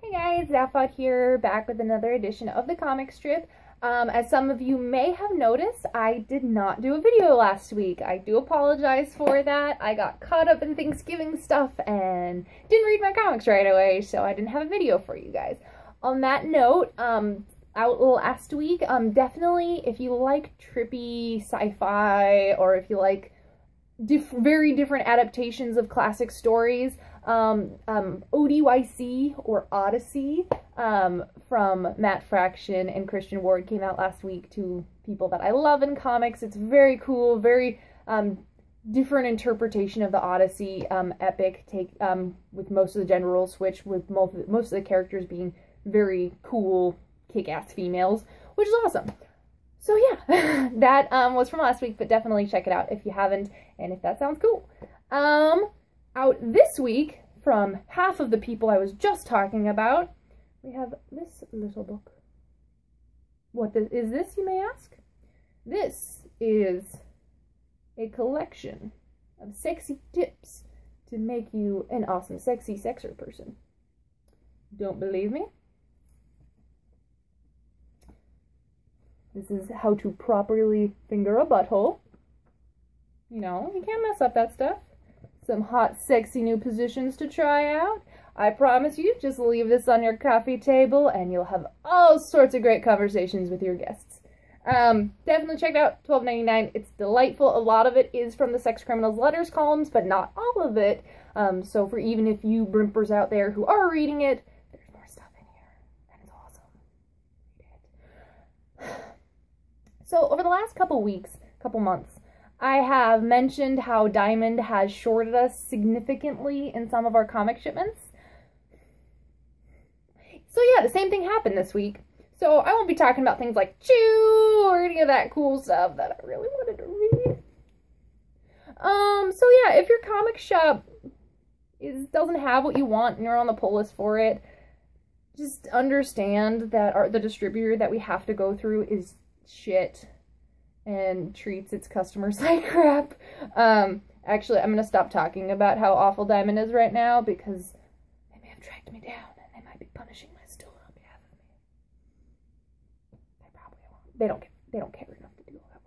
Hey guys, Zaphod here, back with another edition of the comic strip. As some of you may have noticed, I did not do a video last week. I do apologize for that. I got caught up in Thanksgiving stuff and didn't read my comics right away, so I didn't have a video for you guys. On that note, out last week, definitely if you like trippy sci-fi or if you like very different adaptations of classic stories, ODYC or Odyssey from Matt Fraction and Christian Ward came out last week. Two people that I love in comics. It's very cool, very different interpretation of the Odyssey epic take with most of the gender roles switch, with most of the characters being very cool kick-ass females, which is awesome. So yeah, that was from last week, but definitely check it out if you haven't, and if that sounds cool. Out this week, from half of the people I was just talking about, we have this little book. What is this, you may ask? This is a collection of sexy tips to make you an awesome sexy sexer person. Don't believe me? This is how to properly finger a butthole. You know, you can't mess up that stuff. Some hot, sexy new positions to try out. I promise you, just leave this on your coffee table and you'll have all sorts of great conversations with your guests. Definitely check it out, $12.99. It's delightful. A lot of it is from the Sex Criminals Letters columns, but not all of it. So for even if you brimpers out there who are reading it, there's more stuff in here, and it's awesome. Read it. So over the last couple months, I have mentioned how Diamond has shorted us significantly in some of our comic shipments. So yeah, the same thing happened this week. So I won't be talking about things like Chew or any of that cool stuff that I really wanted to read. So yeah, if your comic shop doesn't have what you want and you're on the pull list for it, just understand that the distributor that we have to go through is shit and treats its customers like crap. Actually, I'm gonna stop talking about how awful Diamond is right now because they may have tracked me down and they might be punishing my store on behalf of me. They probably won't. They don't care enough to do all that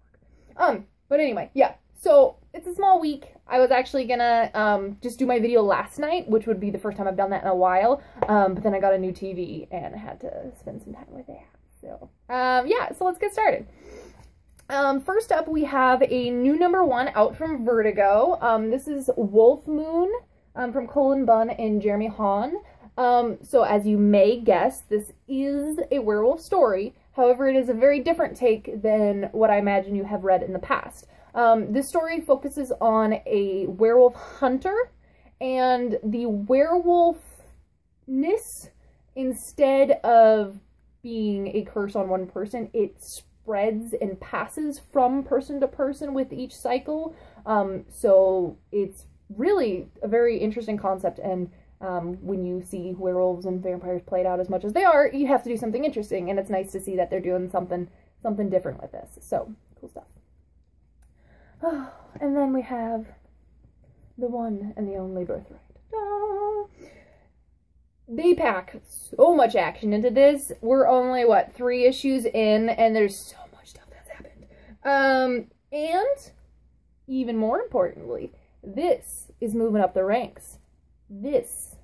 work. But anyway, yeah. So it's a small week. I was actually gonna just do my video last night, which would be the first time I've done that in a while. But then I got a new TV and I had to spend some time with that. So yeah, so let's get started. First up, we have a new #1 out from Vertigo. This is Wolf Moon from Colin Bunn and Jeremy Hahn. So as you may guess, this is a werewolf story. However, it is a very different take than what I imagine you have read in the past. This story focuses on a werewolf hunter, and the werewolfness, instead of being a curse on one person, it spreads and passes from person to person with each cycle. So it's really a very interesting concept, and when you see werewolves and vampires played out as much as they are, you have to do something interesting, and it's nice to see that they're doing something different with this. So, cool stuff. Oh, and then we have the one and the only Birthright. They pack so much action into this. We're only, what, 3 issues in, and there's so much stuff that's happened. And, even more importantly, this is moving up the ranks. This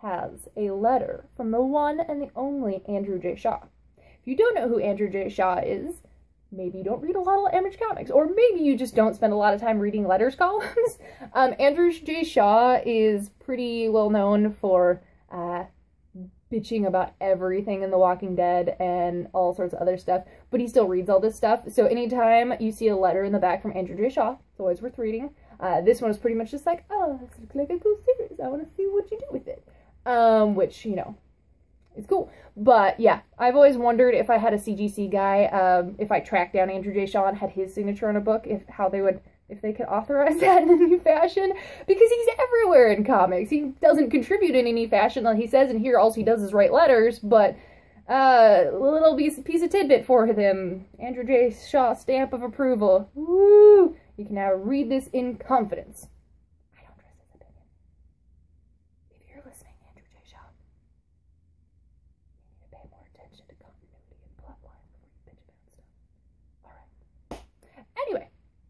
has a letter from the one and the only Andrew J. Shaw. If you don't know who Andrew J. Shaw is, maybe you don't read a lot of Image Comics, or maybe you just don't spend a lot of time reading letters columns. Andrew J. Shaw is pretty well known for bitching about everything in The Walking Dead and all sorts of other stuff, but he still reads all this stuff. So anytime you see a letter in the back from Andrew J. Shaw, it's always worth reading. This one is pretty much just like, oh, this looks like a cool series. I want to see what you do with it. Which, you know, is cool. But yeah, I've always wondered if I had a CGC guy, if I tracked down Andrew J. Shaw and had his signature on a book, if they could authorize that in a new fashion, because he's everywhere in comics. He doesn't contribute in any fashion, like he says in here. All he does is write letters, but a little piece of tidbit for them. Andrew J. Shaw stamp of approval. Woo! You can now read this in confidence. I don't trust his opinion. If you're listening, Andrew J. Shaw,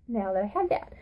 now that I had that.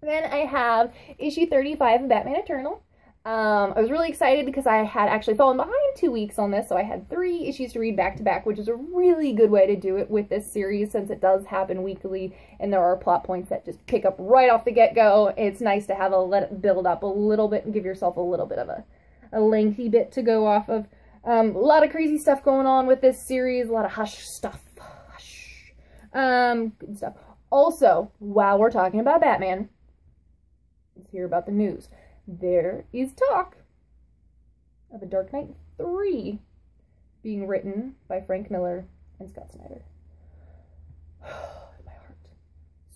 Then I have issue 35 of Batman Eternal. I was really excited because I had actually fallen behind 2 weeks on this, so I had 3 issues to read back to back, which is a really good way to do it with this series since it does happen weekly and there are plot points that just pick up right off the get-go. It's nice to have let it build up a little bit and give yourself a little bit of a lengthy bit to go off of. A lot of crazy stuff going on with this series, a lot of hush stuff. Hush. Good stuff. Also, while we're talking about Batman, let's hear about the news. There is talk of a Dark Knight 3 being written by Frank Miller and Scott Snyder. My heart.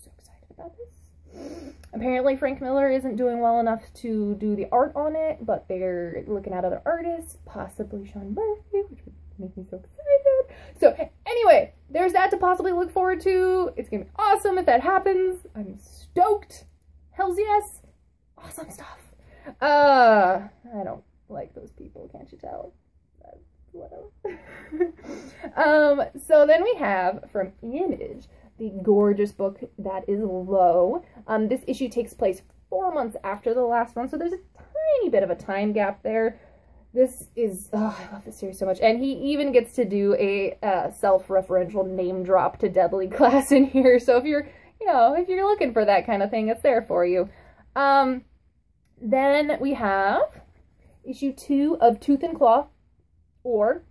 So excited about this. Apparently Frank Miller isn't doing well enough to do the art on it, but they're looking at other artists, possibly Sean Murphy, which would make me so excited. So anyway, there's that to possibly look forward to. It's gonna be awesome if that happens. I'm stoked. Hells yes. Awesome stuff. I don't like those people, can't you tell? Whatever. So then we have from Image the gorgeous book that is Low. This issue takes place 4 months after the last one, so there's a tiny bit of a time gap there. This is, oh, I love this series so much. And he even gets to do a self-referential name drop to Deadly Class in here. So if you're, if you're looking for that kind of thing, it's there for you. Then we have issue 2 of Tooth and Claw, or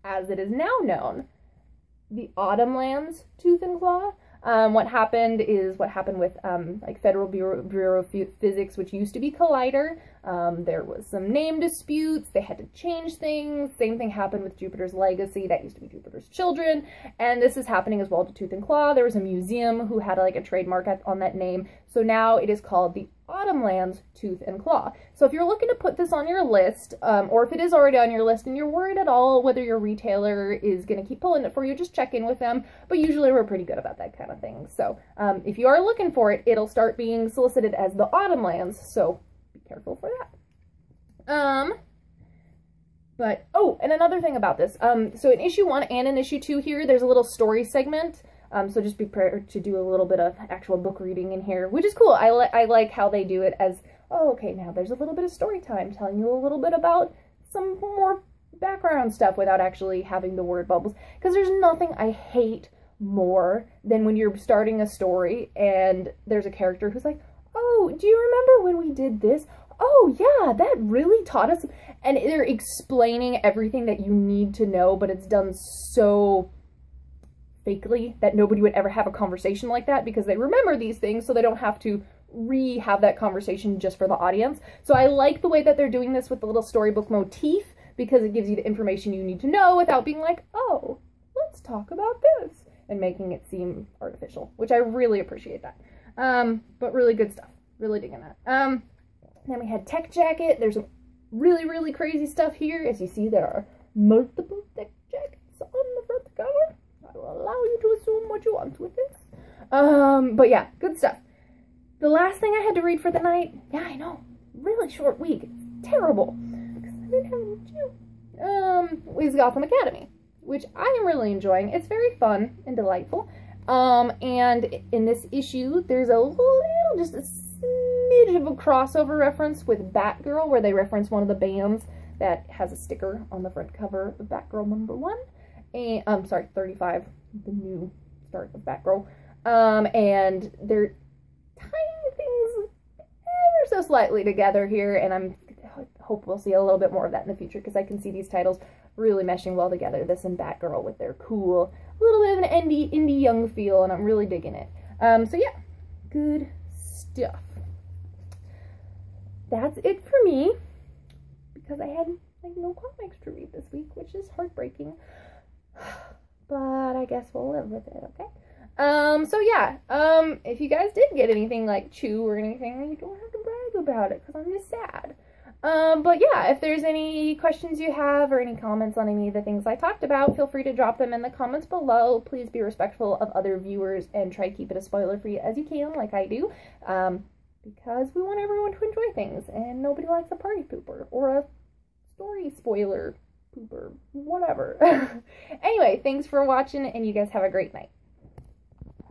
as it is now known, the Autumnlands Tooth and Claw. What happened is what happened with like Federal Bureau of Physics, which used to be Collider. There was some name disputes. They had to change things. Same thing happened with Jupiter's Legacy. That used to be Jupiter's Children. And this is happening as well to Tooth and Claw. There was a museum who had like a trademark on that name. So now it is called the Autumnlands Tooth and Claw. So if you're looking to put this on your list, or if it is already on your list and you're worried at all whether your retailer is going to keep pulling it for you, just check in with them. But usually we're pretty good about that kind of thing. So if you are looking for it, it'll start being solicited as the Autumnlands. So be careful for that. But, oh, and another thing about this. So in issue 1 and in issue 2 here, there's a little story segment. So just be prepared to do a little bit of actual book reading in here, which is cool. I like how they do it as, oh, okay, now there's a little bit of story time telling you a little bit about some more background stuff without actually having the word bubbles. Because there's nothing I hate more than when you're starting a story and there's a character who's like, oh, do you remember when we did this? Oh, yeah, that really taught us. And they're explaining everything that you need to know, but it's done so fakely that nobody would ever have a conversation like that because they remember these things so they don't have to have that conversation just for the audience. So I like the way that they're doing this with the little storybook motif because it gives you the information you need to know without being like, oh, let's talk about this, and making it seem artificial, which I really appreciate that. But really good stuff. Really digging that. Then we had Tech Jacket. There's some really, really crazy stuff here. As you see, there are multiple Tech Jackets on the front cover. I will allow you to assume what you want with this. But yeah, good stuff. The last thing I had to read for the night, yeah, I know, really short week. It's terrible. Because I didn't have any to do. Was Gotham Academy, which I am really enjoying. It's very fun and delightful. And in this issue, there's a little, just a smidge of a crossover reference with Batgirl, where they reference one of the bands that has a sticker on the front cover of Batgirl #1. And, sorry, 35, the new start of Batgirl. And they're tying things ever so slightly together here, and I hope we'll see a little bit more of that in the future, because I can see these titles really meshing well together, this and Batgirl with their cool, little bit of an indie young feel, and I'm really digging it. So yeah, good stuff. That's it for me, because I had like no comics to read this week, which is heartbreaking. But I guess we'll live with it, okay? So yeah, if you guys did get anything like Chew or anything, you don't have to brag about it, because I'm just sad. But yeah, if there's any questions you have or any comments on any of the things I talked about, feel free to drop them in the comments below. Please be respectful of other viewers and try to keep it as spoiler-free as you can, like I do, because we want everyone to enjoy things, and nobody likes a party pooper or a story spoiler pooper, whatever. Anyway, thanks for watching, and you guys have a great night.